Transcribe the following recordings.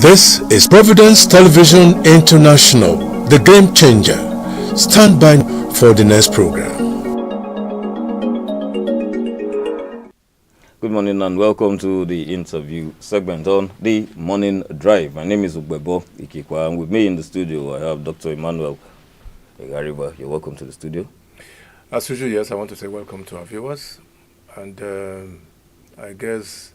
This is Providence Television International, the game changer. Stand by for the next program. Good morning and welcome to the interview segment on the Morning Drive. My name is Ugbebo Ikikwa, and with me in the studio I have Dr. Emmanuel Egariba. You're welcome to the studio. As usual, yes, I want to say welcome to our viewers. And I guess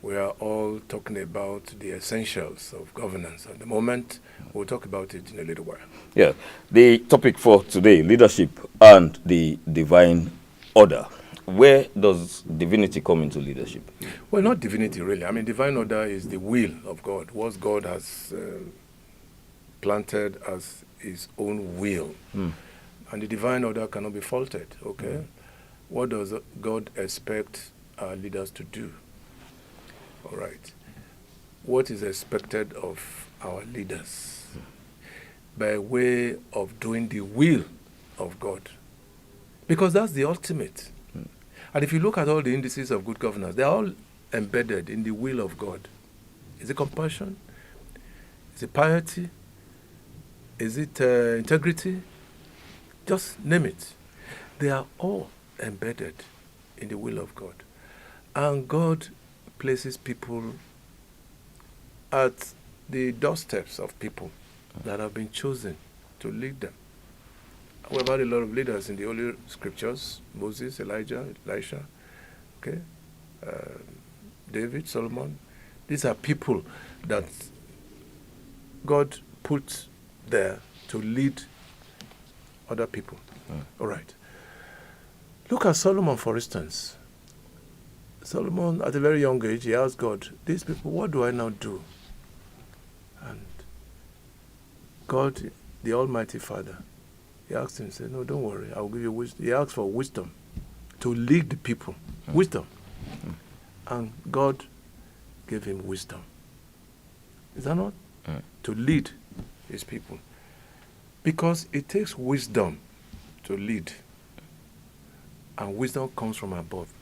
we are all talking about the essentials of governance at the moment. We'll talk about it in a little while. Yeah, the topic for today, leadership and the divine order. Where does divinity come into leadership? Well, not divinity, really. I mean, divine order is the will of God, what God has planted as his own will. And the divine order cannot be faulted, okay? What does God expect our leaders to do? All right. What is expected of our leaders by way of doing the will of God? Because that's the ultimate. And if you look at all the indices of good governance, they're all embedded in the will of God. Is it compassion? Is it piety? Is it integrity? Just name it. They are all embedded in the will of God. And God places people at the doorsteps of people that have been chosen to lead them. We have had a lot of leaders in the Holy Scriptures: Moses, Elijah, Elisha, okay, David, Solomon. These are people that God put there to lead other people. All right. Look at Solomon, for instance. Solomon, at a very young age, he asked God, these people, what do I now do? And God, the Almighty Father, he asked him, he said, no, don't worry, I will give you wisdom. He asked for wisdom to lead the people. Wisdom. And God gave him wisdom. Is that not? To lead his people. Because it takes wisdom to lead. And wisdom comes from above.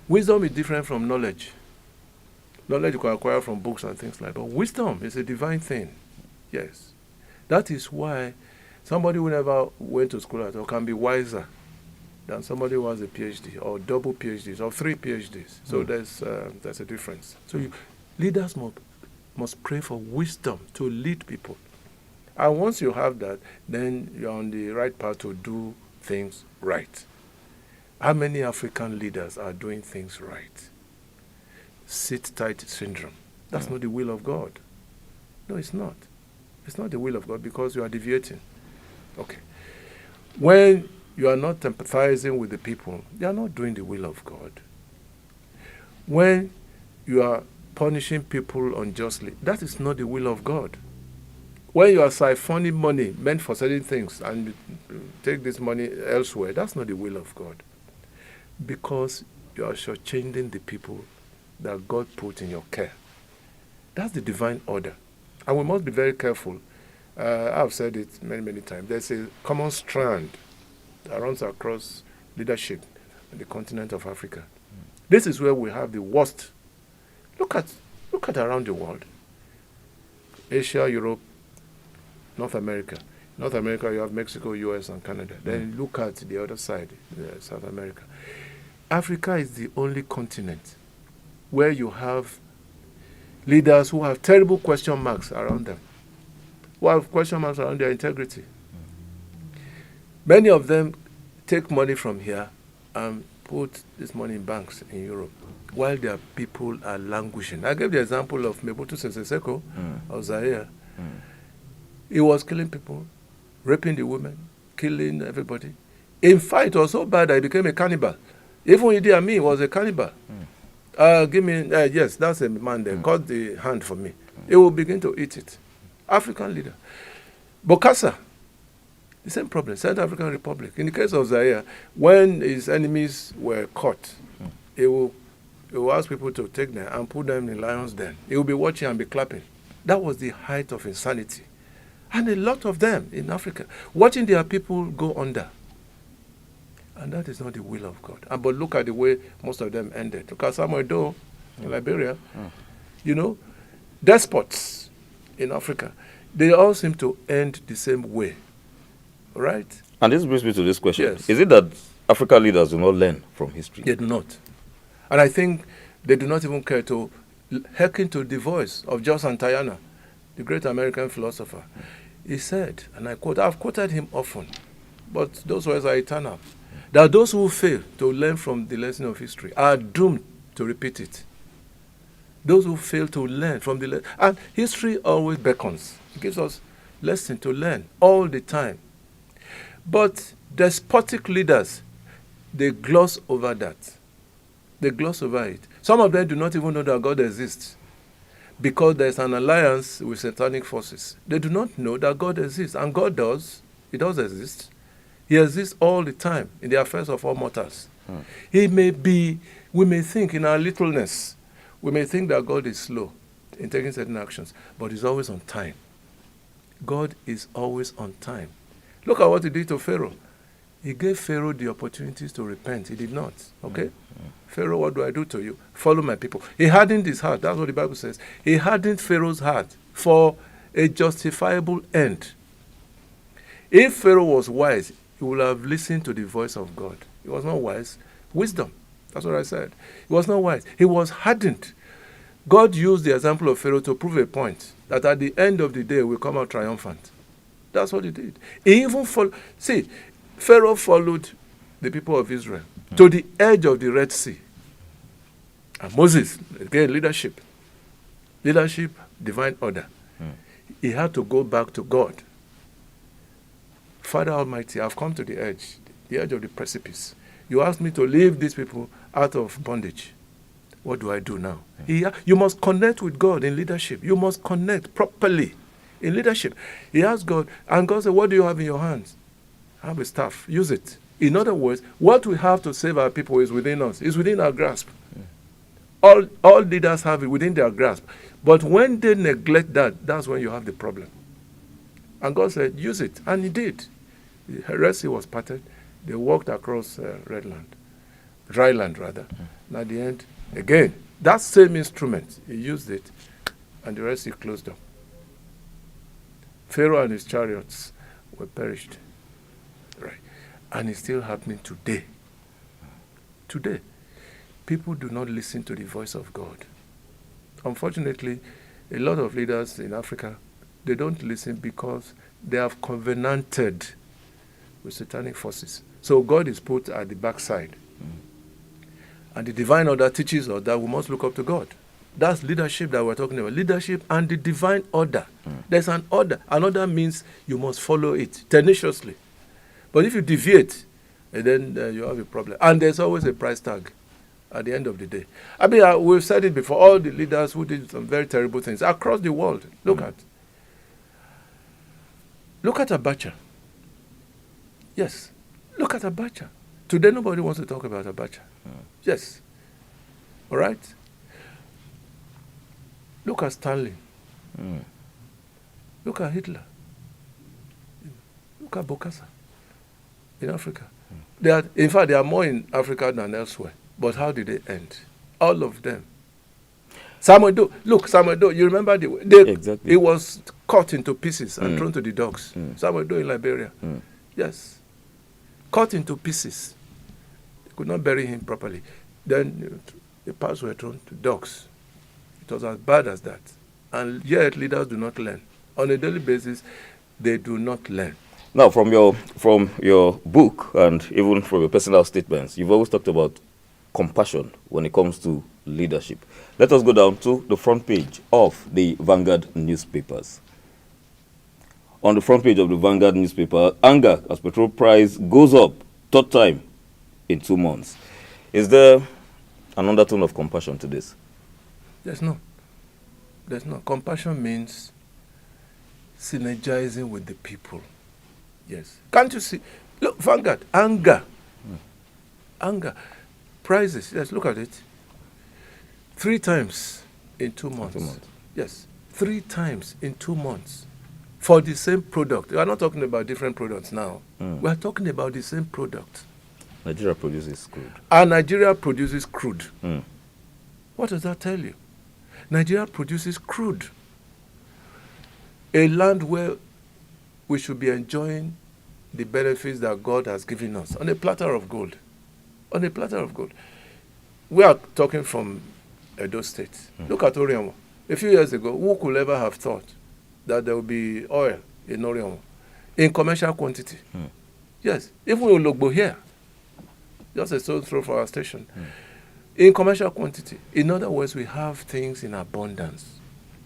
Wisdom is different from knowledge. Knowledge you can acquire from books and things like that. But wisdom is a divine thing. Yes. That is why somebody who never went to school at all can be wiser than somebody who has a PhD or double PhDs or 3 PhDs. So there's a difference. So leaders must pray for wisdom to lead people. And once you have that, then you're on the right path to do things right. How many African leaders are doing things right? Sit-tight syndrome. That's not the will of God. No, it's not. It's not the will of God because you are deviating. Okay. When you are not empathizing with the people, you are not doing the will of God. When you are punishing people unjustly, that is not the will of God. When you are siphoning money meant for certain things and you take this money elsewhere, that's not the will of God. Because you are shortchanging the people that God put in your care. That's the divine order. And we must be very careful. I've said it many, many times. There's a common strand that runs across leadership in the continent of Africa. This is where we have the worst. Look at around the world. Asia, Europe, North America. North America, you have Mexico, US, and Canada. Then look at the other side, South America. Africa is the only continent where you have leaders who have terrible question marks around them, who have question marks around their integrity. Many of them take money from here and put this money in banks in Europe, while their people are languishing. I gave the example of Mobutu Sese Seko of Zaire. He was killing people, raping the women, killing everybody. In fact, it was so bad that he became a cannibal. Even Idi Amin was a cannibal. Yes, that's a man there. Cut the hand for me. He will begin to eat it. African leader. Bokassa, the same problem. Central African Republic. In the case of Zaire, when his enemies were caught, he will ask people to take them and put them in lions' den. He will be watching and be clapping. That was the height of insanity. And a lot of them in Africa, watching their people go under. And that is not the will of God. But look at the way most of them ended. Look at Samuel Doe in Liberia. You know, despots in Africa, they all seem to end the same way. Right? And this brings me to this question. Yes. Is it that African leaders do not learn from history? They do not. And I think they do not even care to hearken to the voice of Joe Santayana, the great American philosopher. He said, and I quote, I've quoted him often, but those words are eternal, that those who fail to learn from the lesson of history are doomed to repeat it. Those who fail to learn from the lesson, and history always beckons. It gives us lesson to learn all the time. But despotic leaders, they gloss over that. They gloss over it. Some of them do not even know that God exists because there's an alliance with satanic forces. They do not know that God exists, and God does. He does exist. He exists all the time in the affairs of all mortals. He may be, we may think in our littleness, we may think that God is slow in taking certain actions, but he's always on time. God is always on time. Look at what he did to Pharaoh. He gave Pharaoh the opportunities to repent. He did not. Okay? Pharaoh, what do I do to you? Follow my people. He hardened his heart. That's what the Bible says. He hardened Pharaoh's heart for a justifiable end. If Pharaoh was wise, he would have listened to the voice of God. He was not wise. Wisdom. That's what I said. He was not wise. He was hardened. God used the example of Pharaoh to prove a point that at the end of the day will come out triumphant. That's what he did. He even followed. See, Pharaoh followed the people of Israel to the edge of the Red Sea. And Moses, again, leadership. Leadership, divine order. He had to go back to God. Father Almighty, I've come to the edge of the precipice. You asked me to leave these people out of bondage. What do I do now? You must connect with God in leadership. You must connect properly in leadership. He asked God, and God said, what do you have in your hands? I have a staff. Use it. In other words, what we have to save our people is within us. It's within our grasp. All leaders have it within their grasp. But when they neglect that, that's when you have the problem. And God said, use it. And he did. The Red Sea was parted. They walked across dry land rather. And at the end, again, that same instrument, he used it, and the Red Sea closed up. Pharaoh and his chariots were perished. Right. And it's still happening today. Today, people do not listen to the voice of God. Unfortunately, a lot of leaders in Africa, they don't listen because they have covenanted with satanic forces. So God is put at the backside. And the divine order teaches us that we must look up to God. That's leadership that we're talking about. Leadership and the divine order. There's an order. An order means you must follow it tenaciously. But if you deviate, then you have a problem. And there's always a price tag at the end of the day. I mean, we've said it before. All the leaders who did some very terrible things across the world. Look at Abacha. Yes. Look at Abacha. Today, nobody wants to talk about Abacha. Yes. All right? Look at Stanley. Look at Hitler. Look at Bokassa in Africa. In fact, they are more in Africa than elsewhere. But how did they end? All of them. Samuel Doe. Look, Samuel Doe, you remember exactly. He was cut into pieces and thrown to the dogs. Samuel Doe in Liberia. Yes. Cut into pieces. They could not bury him properly. Then the parts were thrown to dogs. It was as bad as that. And yet leaders do not learn. On a daily basis, they do not learn. Now, from your book and even from your personal statements, you've always talked about compassion when it comes to leadership. Let us go down to the front page of the Vanguard newspapers. On the front page of the Vanguard newspaper, anger as petrol price goes up, third time in 2 months. Is there an undertone of compassion to this? There's no. Compassion means synergizing with the people. Yes. Can't you see? Look, Vanguard, anger. Anger. Prices, yes, look at it. 3 times in 2 months. 2 months. Yes, 3 times in 2 months. For the same product. We are not talking about different products now. We are talking about the same product. Nigeria produces crude. And Nigeria produces crude. What does that tell you? Nigeria produces crude. A land where we should be enjoying the benefits that God has given us on a platter of gold. On a platter of gold. We are talking from Edo State. Look at Oriamo. A few years ago, who could ever have thought that there would be oil in Oriamo in commercial quantity? Yes, even Ologbo here, just a stone's throw for our station, in commercial quantity. In other words, we have things in abundance.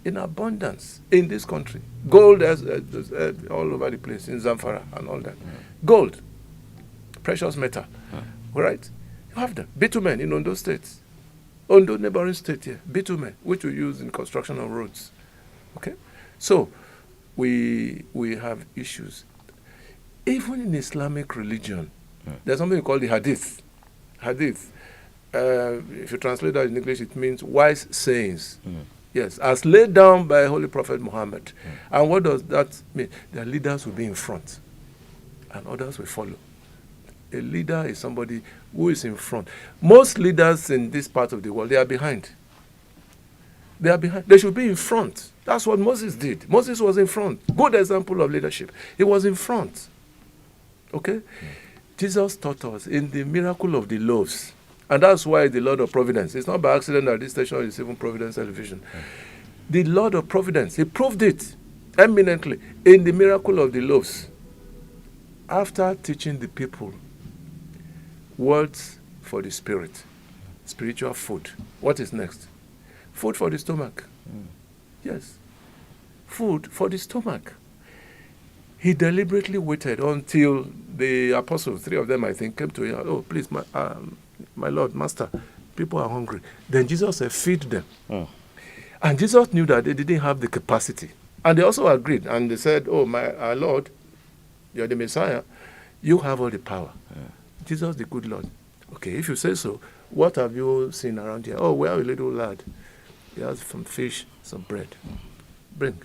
In abundance in this country. Gold all over the place, in Zamfara and all that. Gold, precious metal, right? You have them. Bitumen in Ondo State. Ondo, neighboring state here. Bitumen, which we use in construction of roads. Okay? So, we have issues. Even in Islamic religion, there's something called the hadith. Hadith. If you translate that in English, it means wise sayings. Yes, as laid down by Holy Prophet Muhammad. And what does that mean? The leaders will be in front, and others will follow. A leader is somebody who is in front. Most leaders in this part of the world, they are behind. They are behind. They should be in front. That's what Moses did. Moses was in front. Good example of leadership. He was in front. Okay? Jesus taught us in the miracle of the loaves. And that's why the Lord of Providence. It's not by accident that this station is even Providence Television. The Lord of Providence, he proved it eminently in the miracle of the loaves. After teaching the people words for the spirit, spiritual food. What is next? Food for the stomach. Yes. Food for the stomach. He deliberately waited until the apostles, 3 of them I think, came to him. Oh, please, my Lord, Master, people are hungry. Then Jesus said, feed them. And Jesus knew that they didn't have the capacity. And they also agreed. And they said, oh, our Lord, you're the Messiah. You have all the power. Jesus, the good Lord. Okay, if you say so, what have you seen around here? Oh, we have a little lad. He has some fish, some bread. Bring.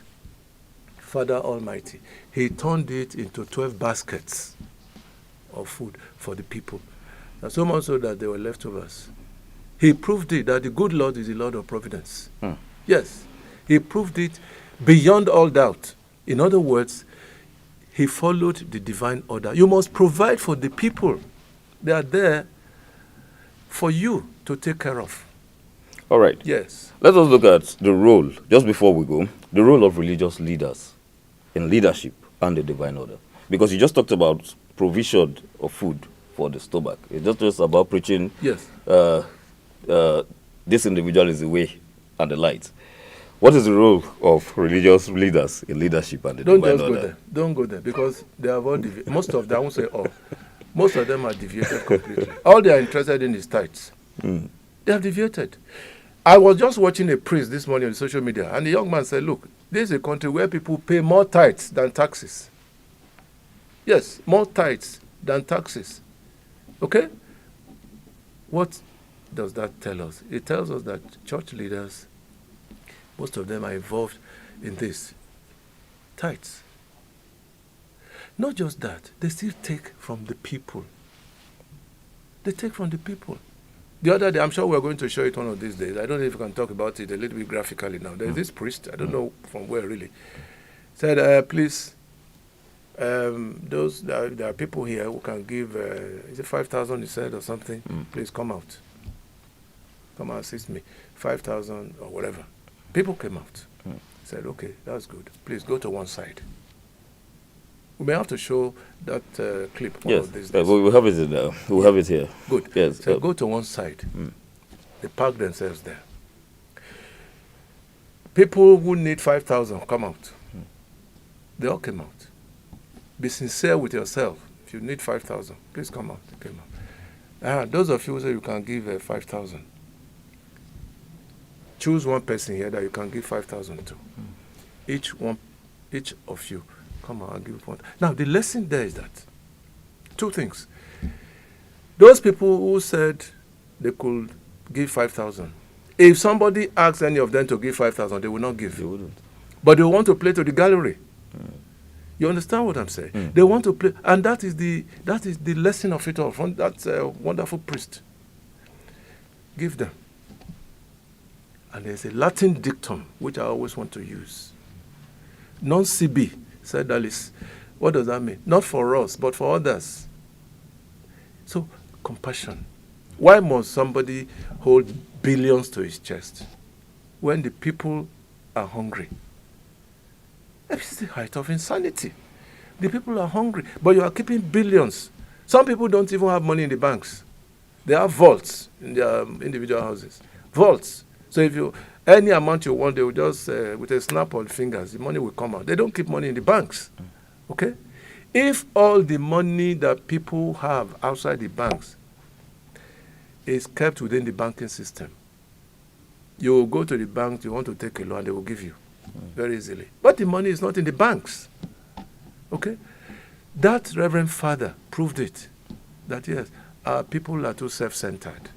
Father Almighty. He turned it into 12 baskets of food for the people. And so much so that they were leftovers. He proved it that the good Lord is the Lord of Providence. Yes. He proved it beyond all doubt. In other words, he followed the divine order. You must provide for the people. They are there for you to take care of. All right. Yes. Let us look at the role, just before we go, the role of religious leaders in leadership and the divine order. Because you just talked about provision of food for the stomach. It's not just about preaching, yes, this individual is the way and the light. What is the role of religious leaders in leadership and the divine order? Don't just go there. Don't go there, because they have all deviated. Most of them, I won't say all, most of them are deviated completely. All they are interested in is tithes. They have deviated. I was just watching a priest this morning on social media, and the young man said, look, this is a country where people pay more tithes than taxes. Yes, more tithes than taxes. Okay? What does that tell us? It tells us that church leaders, most of them are involved in this. Tithes. Not just that, they still take from the people. They take from the people. The other day, I'm sure we're going to show it one of these days. I don't know if we can talk about it a little bit graphically now. There's this priest, I don't know from where really, said, please, there are people here who can give, is it 5,000 he said or something? Please come out. Come and assist me. 5,000 or whatever. People came out. Said, okay, that's good. Please go to one side. We may have to show that clip. Yes, we have it now. We have it here. Good. Yes. So go to one side. They park themselves there. People who need 5,000 come out. They all came out. Be sincere with yourself. If you need 5,000, please come out. They came out. Those of you who say you can give 5,000, choose one person here that you can give 5,000 to. Each of you. Come on, I'll give one. Now, the lesson there is that 2 things. Those people who said they could give 5,000, if somebody asks any of them to give 5,000, they will not give. They wouldn't. But they want to play to the gallery. You understand what I'm saying? They want to play, and that is the lesson of it all from that wonderful priest. Give them. And there's a Latin dictum which I always want to use. Non-CB said that is, what does that mean? Not for us, but for others. So, compassion. Why must somebody hold billions to his chest when the people are hungry? It's the height of insanity. The people are hungry, but you are keeping billions. Some people don't even have money in the banks. They have vaults in their individual houses. Vaults. So if you, any amount you want, they will just, with a snap of the fingers, the money will come out. They don't keep money in the banks. Okay? If all the money that people have outside the banks is kept within the banking system, you will go to the bank, you want to take a loan, they will give you very easily. But the money is not in the banks. Okay? That Reverend Father proved it. That yes, our people are too self-centered.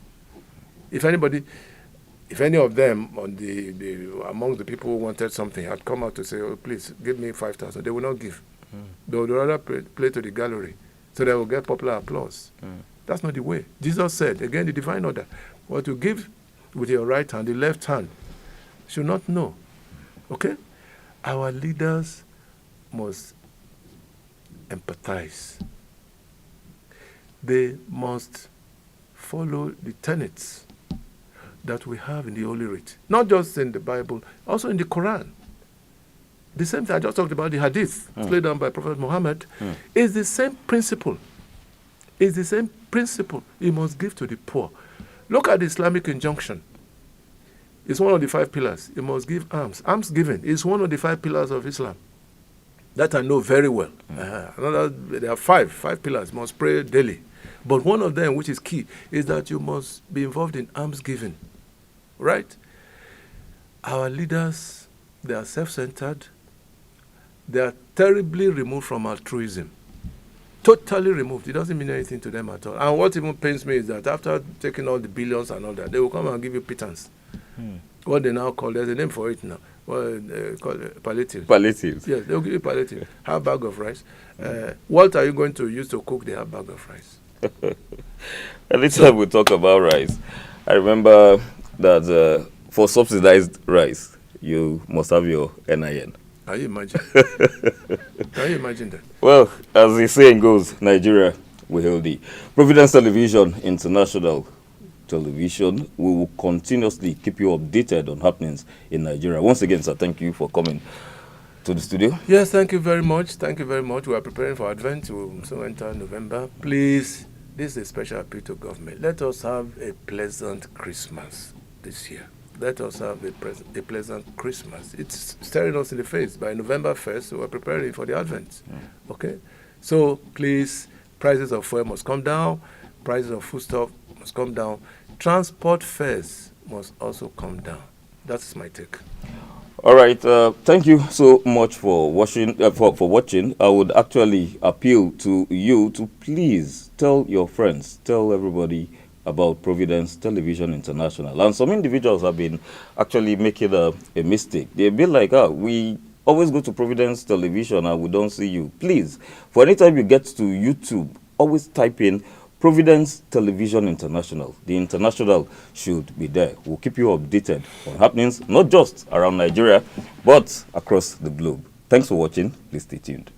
If any of them on among the people who wanted something had come out to say, oh, please, give me 5,000, they will not give. They would rather play to the gallery so they will get popular applause. That's not the way. Jesus said, again, the divine order, what you give with your right hand, the left hand should not know. Okay? Our leaders must empathize. They must follow the tenets that we have in the Holy Writ. Not just in the Bible, also in the Quran. The same thing I just talked about, the hadith laid down by Prophet Muhammad, is the same principle. It's the same principle. You must give to the poor. Look at the Islamic injunction. It's one of the 5 pillars. You must give alms. Alms giving is one of the 5 pillars of Islam. That I know very well. There are 5 pillars. You must pray daily. But one of them, which is key, is that you must be involved in alms giving. Right? Our leaders, they are self-centered. They are terribly removed from altruism. Totally removed. It doesn't mean anything to them at all. And what even pains me is that after taking all the billions and all that, they will come and give you pittance. What they now call, there's a name for it now. Well, they call it palliatives. Palliatives. Yes, they'll give you palliative. Half bag of rice. What are you going to use to cook the half bag of rice? Anytime we talk about rice, I remember that for subsidized rice, you must have your NIN. Can you imagine? Can you imagine that? Well, as the saying goes, Nigeria will hail thee. Providence Television International Television, we will continuously keep you updated on happenings in Nigeria. Once again, sir, thank you for coming to the studio. Yes, thank you very much. Thank you very much. We are preparing for Advent. We will soon enter November. Please, this is a special appeal to government. Let us have a pleasant Christmas this year. Let us have a pleasant Christmas. It's staring us in the face. By November 1st, we're preparing for the Advent. Okay? So, please, prices of fuel must come down. Prices of foodstuff must come down. Transport fares must also come down. That's my take. All right. Thank you so much for watching. For watching, I would actually appeal to you to please tell your friends, tell everybody about Providence Television International. And some individuals have been actually making a mistake. They're a bit like, we always go to Providence Television and we don't see you. Please, for any time you get to YouTube, always type in Providence Television International. The international should be there. We'll keep you updated on happenings, not just around Nigeria, but across the globe. Thanks for watching. Please stay tuned.